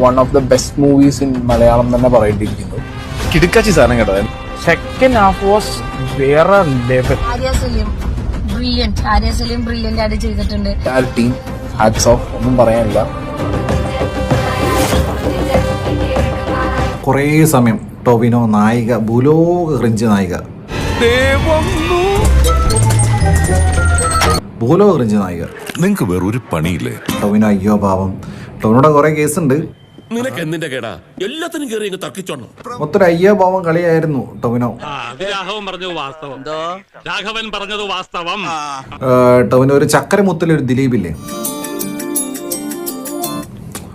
One of the best movies in Malayalam തന്നെ പറയേണ്ടിയിരിക്കുന്നു. കിടുക്കാച്ചി സാധനം കേട്ടോ. സെക്കൻഡ് ഹാഫ് വാസ് വേറെ ലെവൽ. ആര്യ സലീം ബ്രില്യന്റ് ആയിട്ട് ചെയ്തിട്ടുണ്ട്. ആ ടീം ഹാറ്റ്സ് ഓഫ്, ഒന്നും പറയാനില്ല. കുറേ സമയം ടോവിനോ നായിക, ഭൂലോക ക്രിഞ്ച് നായിക, ഭൂലോക ക്രിഞ്ച് നായിക. നിങ്ങക്ക് വേറൊരു പണിയില്ലേ? ടോവിനോ അയ്യോ പാവം. ടോവിനോടെ കുറെ കേസുണ്ട്. നിനക്ക് എന്തിന്റെ കേടാ? എല്ലാത്തിനും കയറി തർക്കിച്ചോണം. മൊത്തം അയ്യോ പാവം കളിയായിരുന്നു ടോവിനോ. രാഘവൻ പറഞ്ഞത് വാസ്തവം. ടോവിനോ ഒരു ചക്കരമുത്തിലൊരു ദിലീപില്ലേ,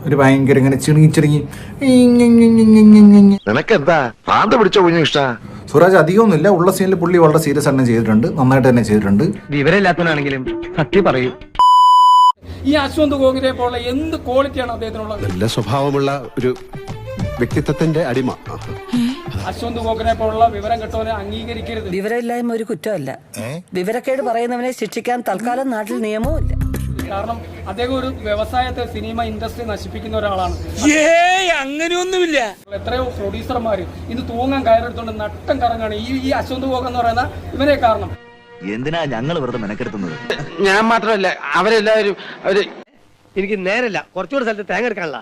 ഒരു ഭയങ്കര ഇങ്ങനെ ചിണുങ്ങി നിനക്കെന്താ ഭ്രാന്ത് പിടിച്ച ഇഷ്ട. സുരാജ് അധികമൊന്നുമില്ല, ഉള്ള സീനിൽ പുള്ളി വളരെ സീരിയസ് തന്നെ ചെയ്തിട്ടുണ്ട്, നന്നായിട്ട് തന്നെ ചെയ്തിട്ടുണ്ട്. വിവരമില്ലാത്തവനാണെങ്കിലും സത്യം പറയൂ. ഈ അശ്വന്ത് ഗോഖലെ പോലുള്ള എന്ത് ക്വാളിറ്റിയാണ് അദ്ദേഹത്തിനുള്ളത്? നല്ല സ്വഭാവമുള്ള ഒരു വ്യക്തിത്വത്തിന്റെ അടിമ. അശ്വന്ത് ഗോഖലെ പോലുള്ള വിവരം കെട്ടവനെ അംഗീകരിക്കരുത്. വിവരമില്ലായ്മ ഒരു കുറ്റമല്ല. വിവരക്കേട് പറയുന്നവനെ ശിക്ഷിക്കാൻ തൽക്കാലം നാട്ടിൽ നിയമവും ഇല്ല. കാരണം അദ്ദേഹം ഒരു വ്യവസായത്തെ, സിനിമ ഇൻഡസ്ട്രി നശിപ്പിക്കുന്ന ഒരാളാണ്. അങ്ങനെയൊന്നുമില്ല. എത്രയോ പ്രൊഡ്യൂസർമാര് ഇന്ന് തൂങ്ങാൻ കയറെടുത്തോണ്ട് നട്ടം കറങ്ങാണ് ഈ അശ്വന്ത് ഗോഖ എന്ന് പറയുന്ന ഇവനെ കാരണം. എന്തിനാ ഞങ്ങൾ വെറുതെ മെനക്കെടുത്തുന്നത്? ഞാൻ മാത്രമല്ല, അവരെല്ലാവരും എനിക്ക് നേരല്ല, കുറച്ചുകൂടെ സ്ഥലത്ത് തേങ്ങ എടുക്കാനുള്ള